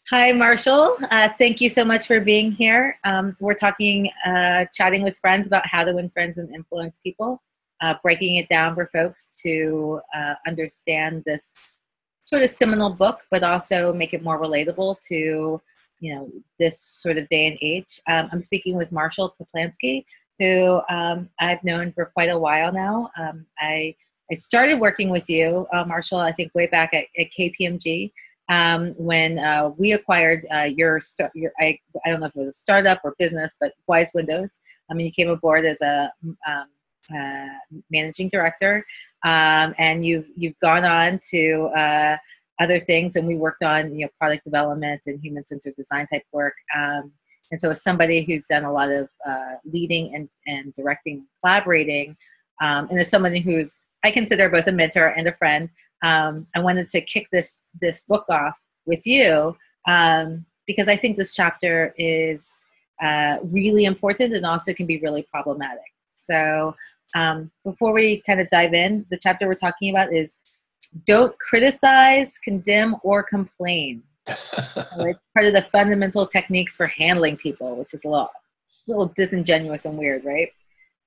Hi, Marshall. Thank you so much for being here. We're talking, chatting with friends about how to win friends and influence people, breaking it down for folks to understand this sort of seminal book, but also make it more relatable to, this sort of day and age. I'm speaking with Marshall Toplansky, who I've known for quite a while now. I started working with you, Marshall, I think way back at KPMG when we acquired I don't know if it was a startup or business, but Wise Windows. I mean, you came aboard as a managing director, and you've gone on to other things, and we worked on product development and human-centered design type work. And so, as somebody who's done a lot of leading and directing, collaborating, and as someone who's I consider both a mentor and a friend. I wanted to kick this book off with you because I think this chapter is really important and also can be really problematic. So before we kind of dive in, the chapter we're talking about is don't criticize, condemn, or complain. It's part of the fundamental techniques for handling people, which is a little disingenuous and weird, right?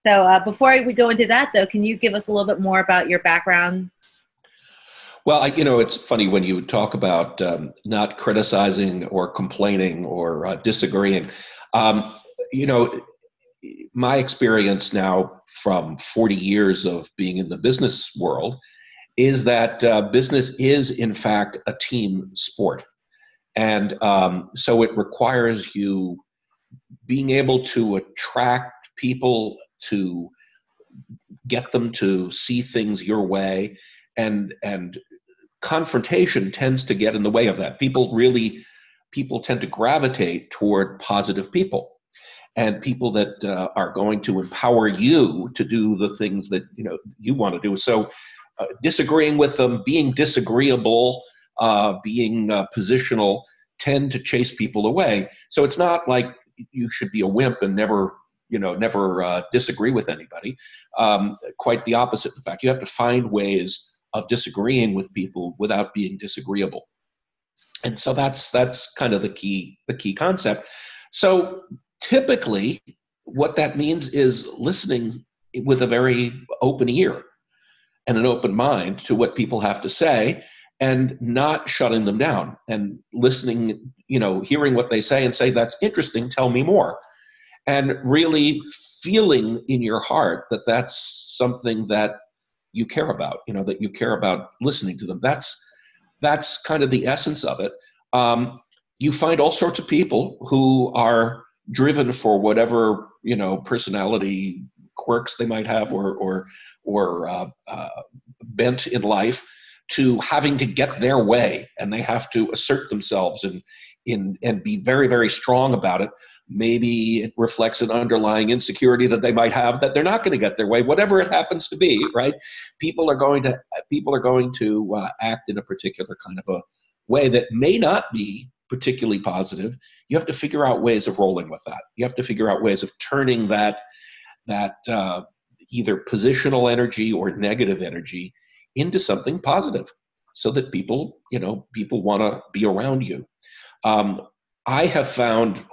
So before we go into that, though, can you give us a little bit more about your background? Well, it's funny when you talk about not criticizing or complaining or disagreeing. My experience now from 40 years of being in the business world is that business is, in fact, a team sport. And so it requires you being able to attract people, to get them to see things your way, and confrontation tends to get in the way of that. People tend to gravitate toward positive people and people that are going to empower you to do the things that you want to do. So disagreeing with them, being disagreeable, being positional tend to chase people away. So it's not like you should be a wimp and never disagree with anybody. Quite the opposite. In fact, you have to find ways of disagreeing with people without being disagreeable. And so that's kind of the key concept. So typically what that means is listening with a very open ear and an open mind to what people have to say, and not shutting them down, and listening, hearing what they say and say, that's interesting, tell me more. And really feeling in your heart that that's something that you care about, that you care about listening to them. That's kind of the essence of it. You find all sorts of people who are driven for whatever, personality quirks they might have or bent in life to having to get their way, and they have to assert themselves and be very, very strong about it. Maybe it reflects an underlying insecurity that they might have that they're not going to get their way, whatever it happens to be, right? People are going to act in a particular kind of a way that may not be particularly positive. You have to figure out ways of rolling with that. You have to figure out ways of turning that either positional energy or negative energy into something positive, so that people want to be around you. I have found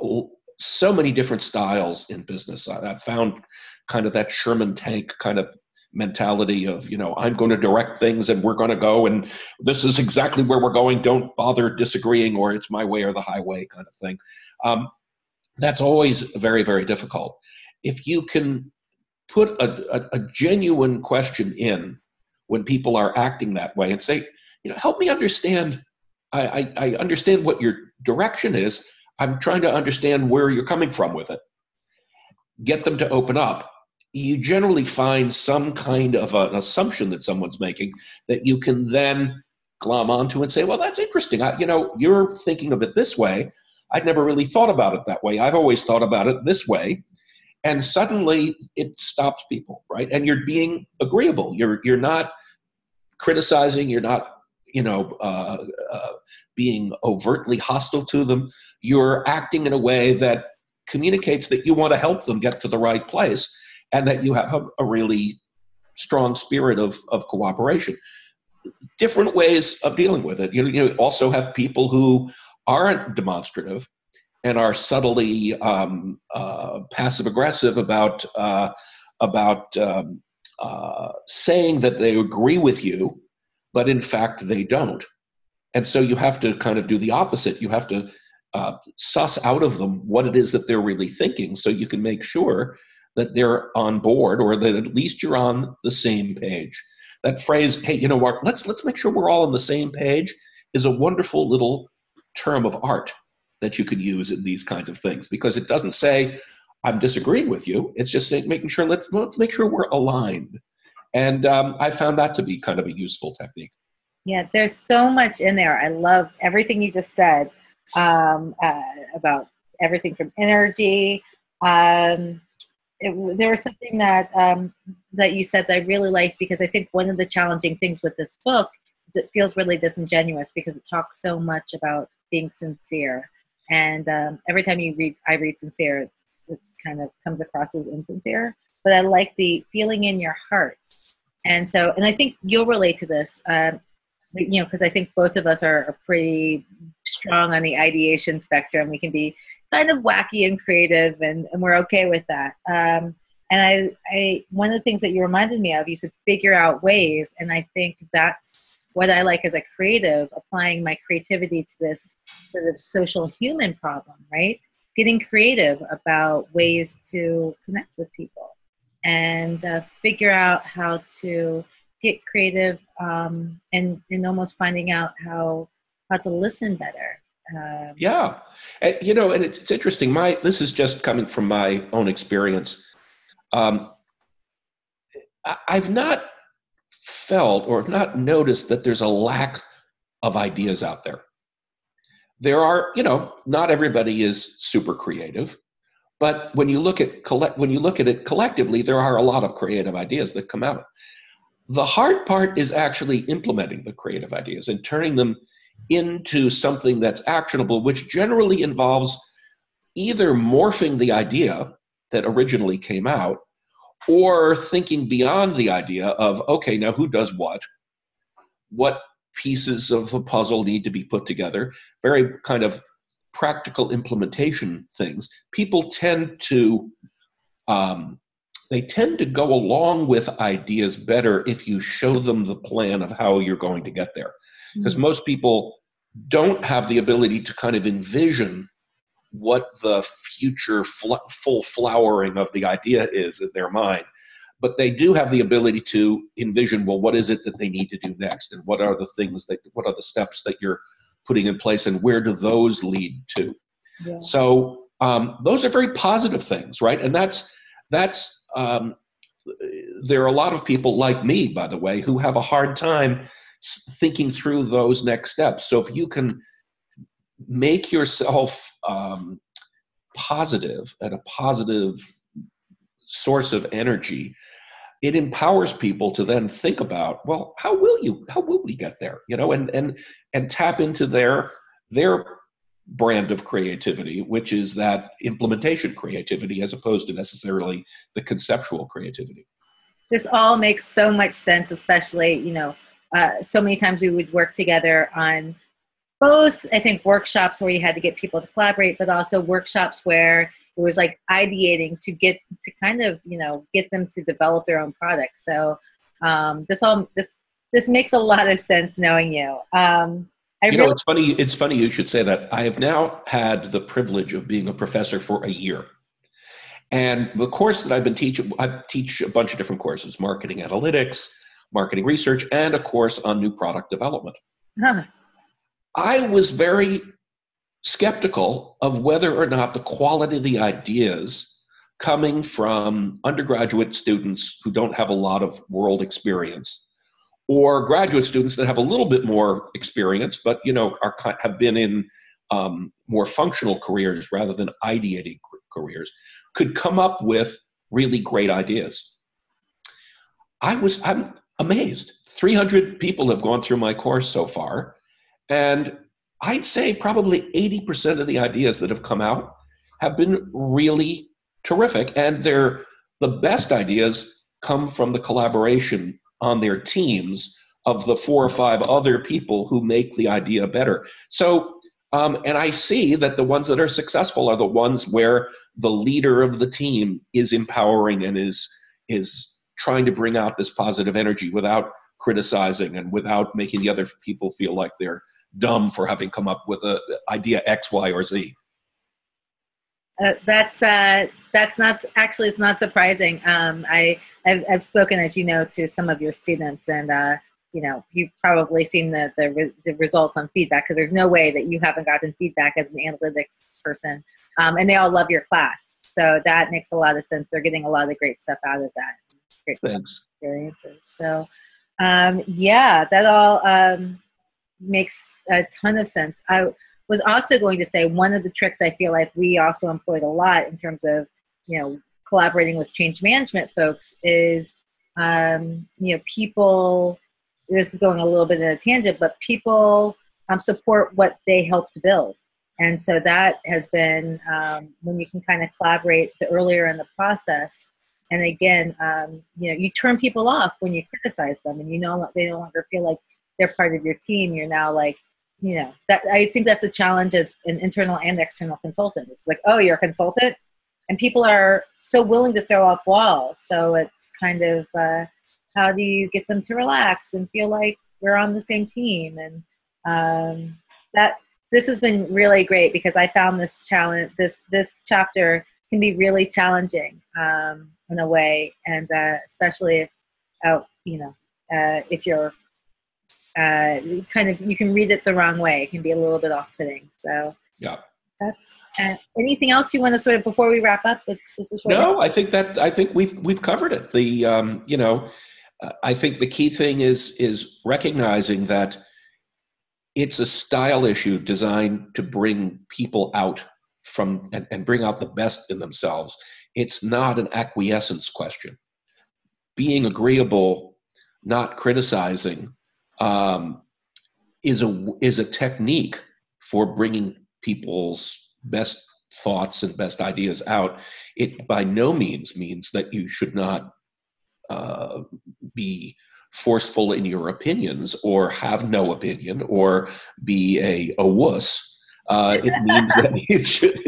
so many different styles in business. I've found kind of that Sherman tank kind of mentality of, I'm going to direct things and we're going to go and this is exactly where we're going. Don't bother disagreeing, or it's my way or the highway kind of thing. That's always very, very difficult. If you can put a genuine question in when people are acting that way and say, help me understand. I understand what your direction is. I'm trying to understand where you're coming from with it. Get them to open up. You generally find some kind of an assumption that someone's making that you can then glom onto and say, well, that's interesting. You're thinking of it this way. I'd never really thought about it that way. I've always thought about it this way. And suddenly it stops people, right? And you're being agreeable. You're not criticizing. You're not being overtly hostile to them. You're acting in a way that communicates that you want to help them get to the right place, and that you have a really strong spirit of cooperation. Different ways of dealing with it. You also have people who aren't demonstrative and are subtly passive aggressive about saying that they agree with you, but in fact they don't. And so you have to kind of do the opposite. You have to suss out of them what it is that they're really thinking, so you can make sure that they're on board, or that at least you're on the same page. That phrase, hey, you know what, let's make sure we're all on the same page, is a wonderful little term of art that you could use in these kinds of things, because it doesn't say, I'm disagreeing with you. It's just saying, making sure, let's make sure we're aligned. And I found that to be kind of a useful technique. Yeah, there's so much in there. I love everything you just said about everything from energy. There was something that that you said that I really liked, because I think one of the challenging things with this book is it feels really disingenuous, because it talks so much about being sincere. And every time I read sincere, it kind of comes across as insincere. But I like the feeling in your heart. And so, and I think you'll relate to this, because I think both of us are pretty strong on the ideation spectrum. We can be kind of wacky and creative, and we're okay with that. And I one of the things that you reminded me of, you said figure out ways, and I think that's what I like as a creative, applying my creativity to this sort of social human problem, right? Getting creative about ways to connect with people and figure out how to get creative, and almost finding out how to listen better. Yeah, and, and it's interesting. This is just coming from my own experience. I've not felt or have not noticed that there's a lack of ideas out there. There are, not everybody is super creative, but when you look at it collectively, there are a lot of creative ideas that come out. The hard part is actually implementing the creative ideas and turning them into something that's actionable, which generally involves either morphing the idea that originally came out, or thinking beyond the idea of, okay, now who does what pieces of the puzzle need to be put together, very kind of practical implementation things. People tend to go along with ideas better if you show them the plan of how you're going to get there. Because most people don't have the ability to kind of envision what the future full flowering of the idea is in their mind. But they do have the ability to envision, well, what is it that they need to do next? And what are the steps that you're putting in place, and where do those lead to? Yeah. So those are very positive things, right? And that's there are a lot of people like me, by the way, who have a hard time thinking through those next steps. So if you can make yourself positive and a positive source of energy, it empowers people to then think about, well, how will we get there? And tap into their brand of creativity, which is that implementation creativity, as opposed to necessarily the conceptual creativity. This all makes so much sense, especially, so many times we would work together on both, I think, workshops where you had to get people to collaborate, but also workshops where it was like ideating to get to kind of, get them to develop their own product. So this makes a lot of sense knowing you. It's funny you should say that. I have now had the privilege of being a professor for a year. And the course that I've been teaching, I teach a bunch of different courses: marketing analytics, marketing research, and a course on new product development. Huh. I was very skeptical of whether or not the quality of the ideas coming from undergraduate students who don't have a lot of world experience, or graduate students that have a little bit more experience, but have been in more functional careers rather than ideating careers, could come up with really great ideas. I'm amazed. 300 people have gone through my course so far, and I'd say probably 80% of the ideas that have come out have been really terrific, and the best ideas come from the collaboration on their teams of the 4 or 5 other people who make the idea better. So And I see that the ones that are successful are the ones where the leader of the team is empowering and is trying to bring out this positive energy without criticizing and without making the other people feel like they're dumb for having come up with a idea X, Y, or Z. That's not actually, it's not surprising. I've spoken, as you know, to some of your students, and you know, you've probably seen the results on feedback, because there's no way that you haven't gotten feedback as an analytics person. And they all love your class, so that makes a lot of sense. They're getting a lot of great stuff out of that. Great experiences. So yeah, that all makes a ton of sense. I was also going to say, one of the tricks I feel like we also employed a lot in terms of, you know, collaborating with change management folks is, you know, people, this is going a little bit in a tangent, but people support what they help to build. And so that has been, when you can kind of collaborate earlier in the process. And again, you know, you turn people off when you criticize them, and you know, they no longer feel like they're part of your team. You're now like, you know, that, I think that's a challenge as an internal and external consultant. It's like, oh, you're a consultant, and people are so willing to throw up walls. So it's kind of, how do you get them to relax and feel like we're on the same team? And that this has been really great, because I found this challenge, this chapter can be really challenging in a way, and especially if, you know, if you're kind of, you can read it the wrong way. It can be a little bit off-putting. So Yeah. That's anything else you want to sort of, before we wrap up? It's just a short. No, I think we've covered it. The you know, I think the key thing is recognizing that it's a style issue designed to bring people out from and bring out the best in themselves. It's not an acquiescence question. Being agreeable, not criticizing, is a technique for bringing people's best thoughts and best ideas out. It by no means means that you should not be forceful in your opinions, or have no opinion, or be a wuss. It means that you should.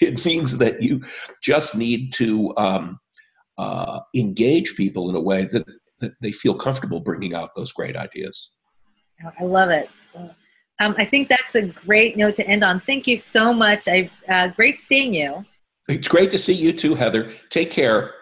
It means that you just need to engage people in a way that they feel comfortable bringing out those great ideas. I love it. I think that's a great note to end on. Thank you so much. Great seeing you. It's great to see you too, Heather. Take care.